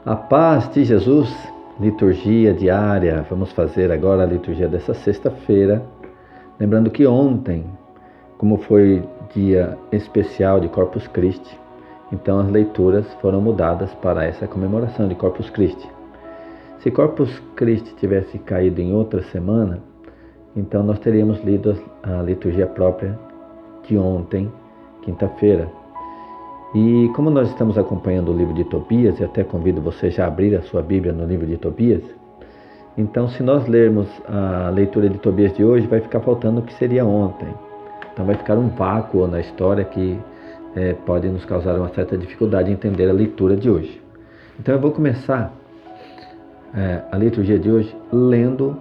A paz de Jesus, liturgia diária. Vamos fazer agora a liturgia dessa sexta-feira. Lembrando que ontem, como foi dia especial de Corpus Christi, então as leituras foram mudadas para essa comemoração de Corpus Christi. Se Corpus Christi tivesse caído em outra semana, então nós teríamos lido a liturgia própria de ontem, quinta-feira. E como nós estamos acompanhando o livro de Tobias, e até convido você já a abrir a sua Bíblia no livro de Tobias, então se nós lermos a leitura de Tobias de hoje, vai ficar faltando o que seria ontem. Então vai ficar um vácuo na história que pode nos causar uma certa dificuldade em entender a leitura de hoje. Então eu vou começar a liturgia de hoje lendo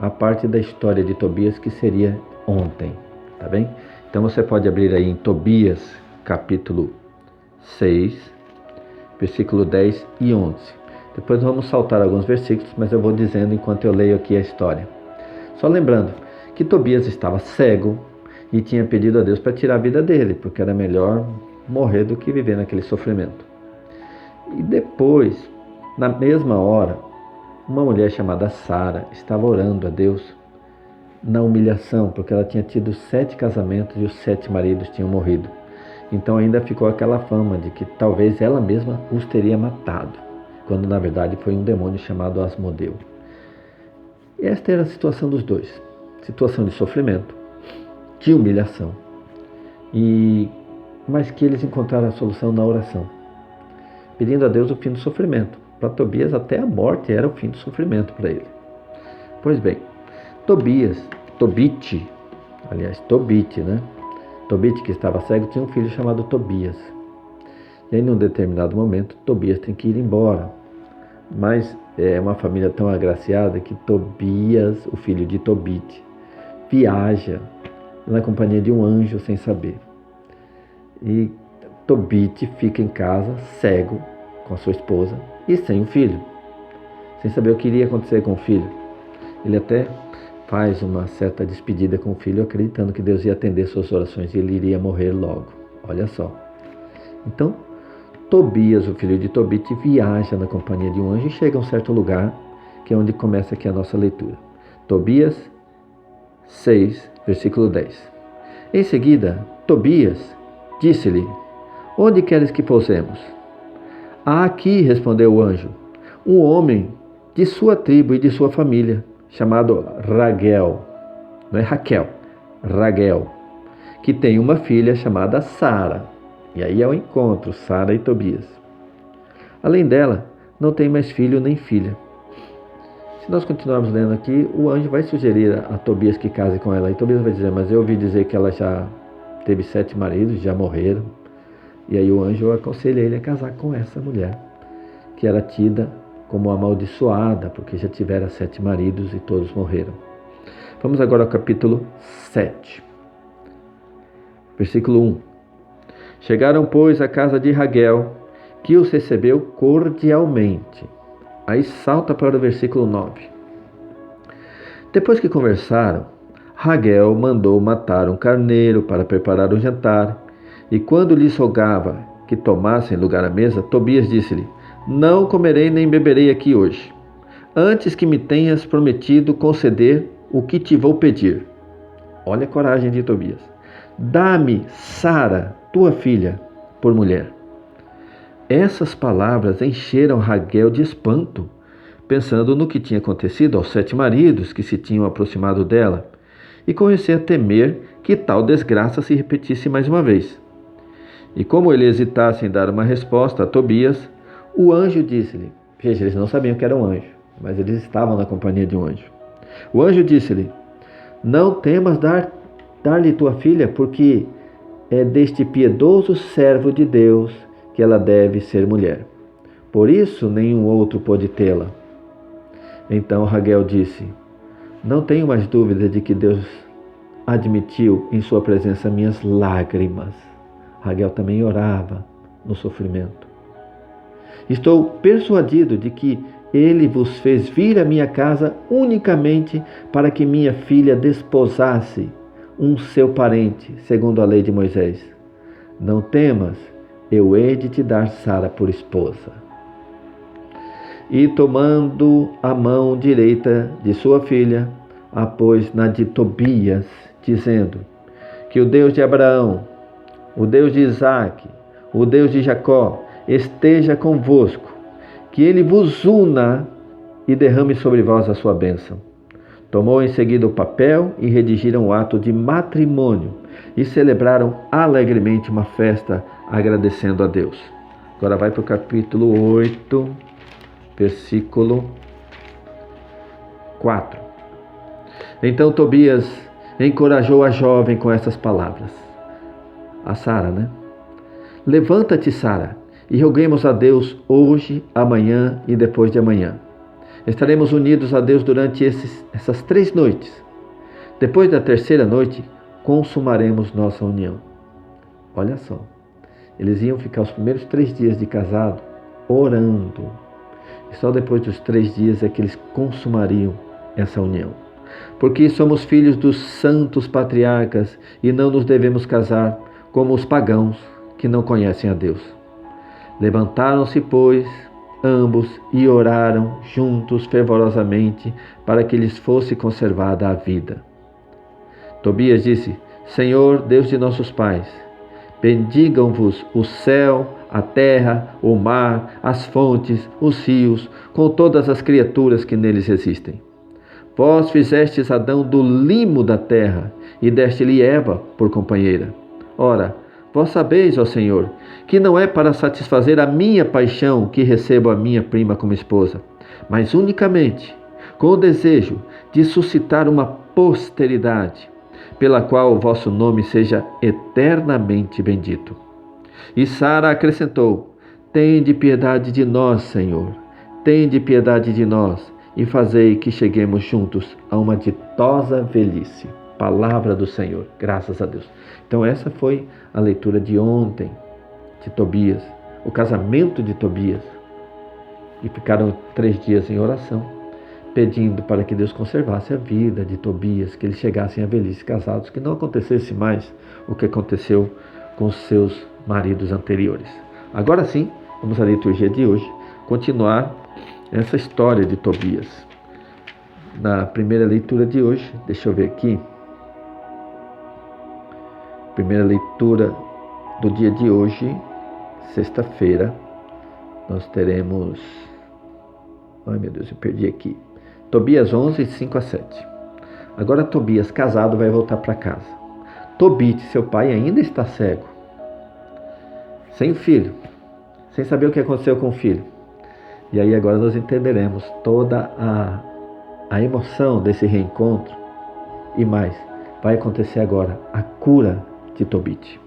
a parte da história de Tobias que seria ontem, tá bem? Então você pode abrir aí em Tobias, capítulo 6, versículo 10 e 11. Depois vamos saltar alguns versículos, mas eu vou dizendo enquanto eu leio aqui a história. Só lembrando que Tobias estava cego e tinha pedido a Deus para tirar a vida dele, porque era melhor morrer do que viver naquele sofrimento. E depois, na mesma hora, uma mulher chamada Sara estava orando a Deus na humilhação, porque ela tinha tido 7 casamentos e os 7 maridos tinham morrido. Então ainda ficou aquela fama de que talvez ela mesma os teria matado, quando na verdade foi um demônio chamado Asmodeu. Esta era a situação dos dois, situação de sofrimento, de humilhação, mas que eles encontraram a solução na oração, pedindo a Deus o fim do sofrimento. Para Tobias até a morte era o fim do sofrimento para ele. Pois bem, Tobit, né? Tobit, que estava cego, tinha um filho chamado Tobias. E aí, num determinado momento, Tobias tem que ir embora. Mas é uma família tão agraciada que Tobias, o filho de Tobit, viaja na companhia de um anjo sem saber. E Tobit fica em casa, cego, com a sua esposa e sem o filho, sem saber o que iria acontecer com o filho. Ele até faz uma certa despedida com o filho, acreditando que Deus ia atender suas orações e ele iria morrer logo. Olha só. Então, Tobias, o filho de Tobit, viaja na companhia de um anjo e chega a um certo lugar, que é onde começa aqui a nossa leitura. Tobias 6, versículo 10. Em seguida, Tobias disse-lhe: onde queres que pousemos? Aqui, respondeu o anjo, um homem de sua tribo e de sua família, chamado Raguel, não é Raquel, Raguel, que tem uma filha chamada Sara. E aí é o encontro, Sara e Tobias. Além dela, não tem mais filho nem filha. Se nós continuarmos lendo aqui, o anjo vai sugerir a Tobias que case com ela. E Tobias vai dizer, mas eu ouvi dizer que ela já teve 7 maridos, já morreram. E aí o anjo aconselha ele a casar com essa mulher, que era tida como amaldiçoada, porque já tivera 7 maridos e todos morreram. Vamos agora ao capítulo 7, versículo 1. Chegaram, pois, à casa de Raguel, que os recebeu cordialmente. Aí salta para o versículo 9. Depois que conversaram, Raguel mandou matar um carneiro para preparar o jantar, e quando lhes rogava que tomassem lugar à mesa, Tobias disse-lhe: não comerei nem beberei aqui hoje, antes que me tenhas prometido conceder o que te vou pedir. Olha a coragem de Tobias. Dá-me Sara, tua filha, por mulher. Essas palavras encheram Raguel de espanto, pensando no que tinha acontecido aos 7 maridos que se tinham aproximado dela, e comecei a temer que tal desgraça se repetisse mais uma vez. E como ele hesitasse em dar uma resposta a Tobias, o anjo disse-lhe, veja, eles não sabiam que era um anjo, mas eles estavam na companhia de um anjo. O anjo disse-lhe: não temas dar-lhe tua filha, porque é deste piedoso servo de Deus que ela deve ser mulher. Por isso nenhum outro pôde tê-la. Então Raguel disse: não tenho mais dúvida de que Deus admitiu em sua presença minhas lágrimas. Raguel também orava no sofrimento. Estou persuadido de que ele vos fez vir à minha casa unicamente para que minha filha desposasse um seu parente, segundo a lei de Moisés. Não temas, eu hei de te dar Sara por esposa. e tomando a mão direita de sua filha, a pôs na de Tobias, dizendo: que o Deus de Abraão, o Deus de Isaque, o Deus de Jacó, esteja convosco, que ele vos una e derrame sobre vós a sua bênção. Tomou em seguida o papel e redigiram o ato de matrimônio e celebraram alegremente uma festa, agradecendo a Deus. Agora vai para o capítulo 8, versículo 4. Então Tobias encorajou a jovem com essas palavras. A Sara, né? Levanta-te, Sara, e roguemos a Deus hoje, amanhã e depois de amanhã. Estaremos unidos a Deus durante essas 3 noites. Depois da terceira noite, consumaremos nossa união. Olha só, eles iam ficar os primeiros 3 dias de casado orando. E só depois dos 3 dias é que eles consumariam essa união. Porque somos filhos dos santos patriarcas e não nos devemos casar como os pagãos que não conhecem a Deus. Levantaram-se, pois, ambos e oraram juntos fervorosamente para que lhes fosse conservada a vida. Tobias disse: Senhor, Deus de nossos pais, bendigam-vos o céu, a terra, o mar, as fontes, os rios, com todas as criaturas que neles existem. Vós fizestes Adão do limo da terra e deste-lhe Eva por companheira. Ora, vós sabeis, ó Senhor, que não é para satisfazer a minha paixão que recebo a minha prima como esposa, mas unicamente com o desejo de suscitar uma posteridade, pela qual o vosso nome seja eternamente bendito. E Sara acrescentou: Tende piedade de nós, Senhor, tende piedade de nós, e fazei que cheguemos juntos a uma ditosa velhice. Palavra do Senhor, graças a Deus. Então essa foi a leitura de ontem, de Tobias, o casamento de Tobias. E ficaram 3 dias em oração, pedindo para que Deus conservasse a vida de Tobias, que eles chegassem à velhice casados, que não acontecesse mais o que aconteceu com seus maridos anteriores. Agora sim, vamos à liturgia de hoje, continuar essa história de Tobias. Na primeira leitura de hoje, deixa eu ver aqui, primeira leitura do dia de hoje, sexta-feira, nós teremos, ai meu Deus, eu perdi aqui, Tobias 11, 5 a 7. Agora Tobias, casado, vai voltar para casa. Tobite, seu pai, ainda está cego, sem filho, sem saber o que aconteceu com o filho. E aí agora nós entenderemos toda a emoção desse reencontro. E mais, vai acontecer agora a cura de Tobite.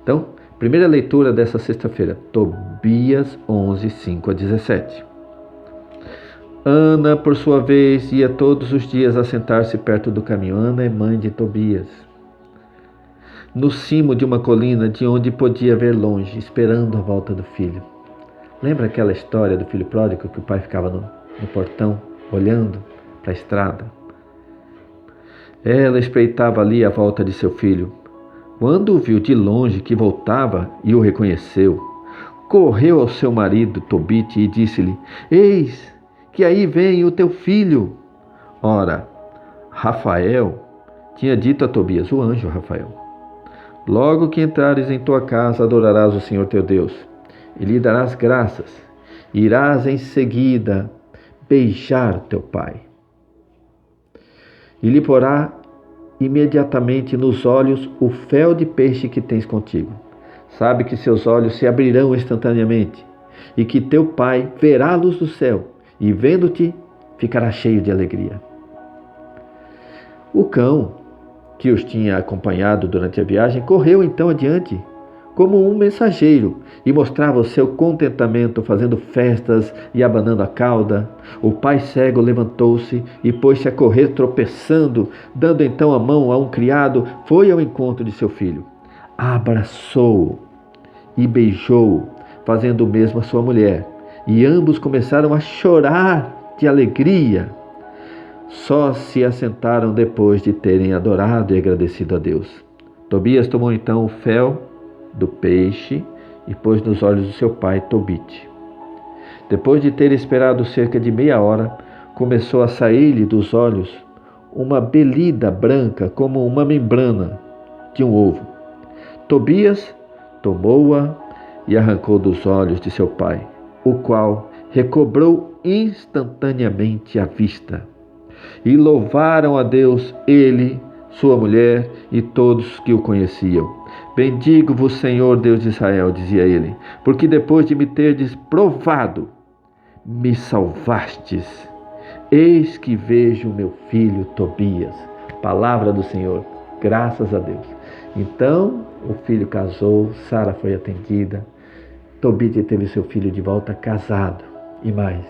Então, primeira leitura dessa sexta-feira, Tobias 11, 5 a 17. Ana, por sua vez, ia todos os dias assentar-se perto do caminho. Ana é mãe de Tobias. No cimo de uma colina de onde podia ver longe, esperando a volta do filho. Lembra aquela história do filho pródigo que o pai ficava no portão, olhando para a estrada? Ela espreitava ali a volta de seu filho. Quando o viu de longe que voltava e o reconheceu, correu ao seu marido Tobite e disse-lhe: Eis que aí vem o teu filho. Ora, Rafael tinha dito a Tobias, o anjo Rafael: Logo que entrares em tua casa, adorarás o Senhor teu Deus, e lhe darás graças. Irás em seguida beijar teu pai, e lhe porá imediatamente nos olhos o fel de peixe que tens contigo. Sabe que seus olhos se abrirão instantaneamente, e que teu pai verá a luz do céu, e vendo-te, ficará cheio de alegria. O cão, que os tinha acompanhado durante a viagem, correu então adiante, como um mensageiro, e mostrava o seu contentamento, fazendo festas e abanando a cauda. O pai cego levantou-se e pôs-se a correr, tropeçando. Dando então a mão a um criado, foi ao encontro de seu filho. Abraçou-o e beijou-o, fazendo o mesmo a sua mulher. E ambos começaram a chorar de alegria. Só se assentaram depois de terem adorado e agradecido a Deus. Tobias tomou então o fel do peixe e pôs nos olhos do seu pai Tobite. Depois de ter esperado cerca de meia hora, começou a sair-lhe dos olhos uma belida branca como uma membrana de um ovo. Tobias tomou-a e arrancou dos olhos de seu pai, o qual recobrou instantaneamente a vista. E louvaram a Deus ele, sua mulher e todos que o conheciam. Bendigo-vos, Senhor Deus de Israel, dizia ele, porque depois de me terdes provado, me salvastes. Eis que vejo meu filho Tobias. Palavra do Senhor, graças a Deus. Então o filho casou, Sara foi atendida, Tobias teve seu filho de volta casado. E mais,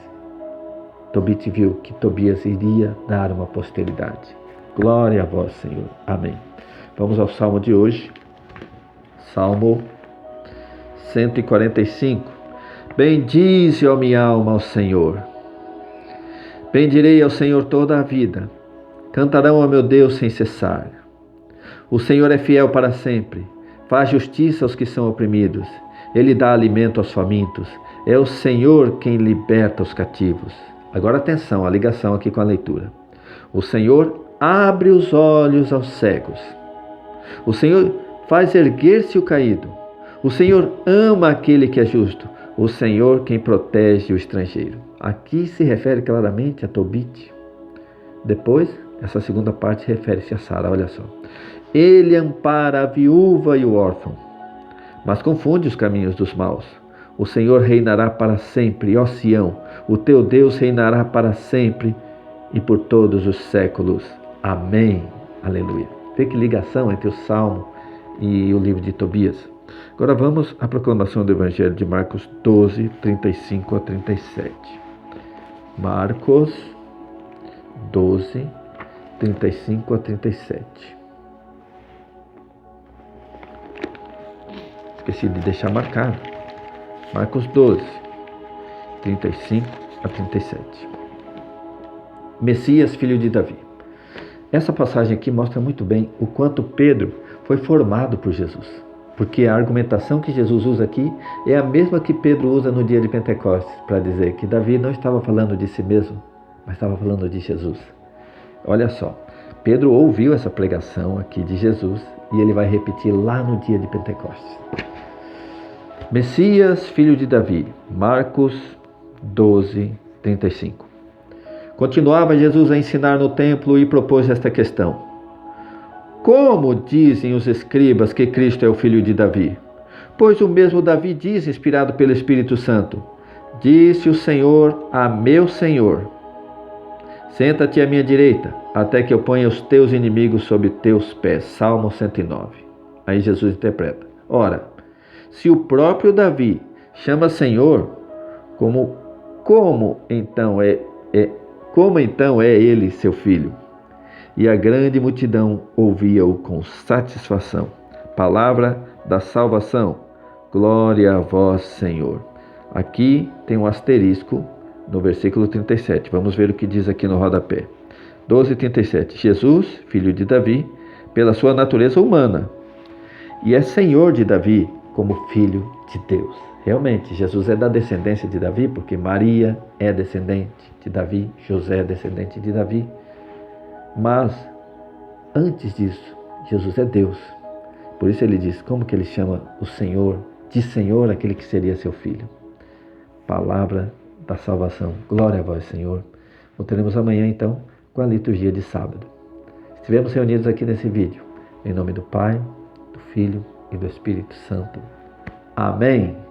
Tobias viu que Tobias iria dar uma posteridade. Glória a vós, Senhor. Amém. Vamos ao salmo de hoje. Salmo 145. Bendize, ó minha alma, ao Senhor. Bendirei ao Senhor toda a vida. Cantarão ao meu Deus sem cessar. O Senhor é fiel para sempre. Faz justiça aos que são oprimidos. Ele dá alimento aos famintos. É o Senhor quem liberta os cativos. Agora atenção, a ligação aqui com a leitura. O Senhor abre os olhos aos cegos. O Senhor faz erguer-se o caído. O Senhor ama aquele que é justo. O Senhor quem protege o estrangeiro. Aqui se refere claramente a Tobit. Depois, essa segunda parte refere-se a Sara, olha só. Ele ampara a viúva e o órfão, mas confunde os caminhos dos maus. O Senhor reinará para sempre, ó Sião. O teu Deus reinará para sempre e por todos os séculos. Amém. Aleluia. Vê que ligação entre o Salmo e o livro de Tobias. Agora vamos à proclamação do Evangelho de Marcos 12, 35 a 37. Marcos 12, 35 a 37. Esqueci de deixar marcado. Marcos 12, 35 a 37. Messias, filho de Davi. Essa passagem aqui mostra muito bem o quanto Pedro foi formado por Jesus. Porque a argumentação que Jesus usa aqui é a mesma que Pedro usa no dia de Pentecostes, para dizer que Davi não estava falando de si mesmo, mas estava falando de Jesus. Olha só, Pedro ouviu essa pregação aqui de Jesus e ele vai repetir lá no dia de Pentecostes. Messias, filho de Davi. Marcos 12, 35. Continuava Jesus a ensinar no templo e propôs esta questão. Como dizem os escribas que Cristo é o filho de Davi? Pois o mesmo Davi diz, inspirado pelo Espírito Santo, disse o Senhor a meu Senhor, senta-te à minha direita, até que eu ponha os teus inimigos sob teus pés. Salmo 109. Aí Jesus interpreta. Ora, se o próprio Davi chama Senhor, como então é ele seu filho? E a grande multidão ouvia-o com satisfação. Palavra da salvação. Glória a vós, Senhor. Aqui tem um asterisco no versículo 37. Vamos ver o que diz aqui no rodapé. 12:37. Jesus, filho de Davi, pela sua natureza humana, e é Senhor de Davi como filho de Deus. Realmente, Jesus é da descendência de Davi, porque Maria é descendente de Davi, José é descendente de Davi. Mas, antes disso, Jesus é Deus. Por isso ele diz, como que ele chama o Senhor, de Senhor, aquele que seria seu filho. Palavra da salvação. Glória a vós, Senhor. Voltaremos amanhã, então, com a liturgia de sábado. Estivemos reunidos aqui nesse vídeo. Em nome do Pai, do Filho e do Espírito Santo. Amém.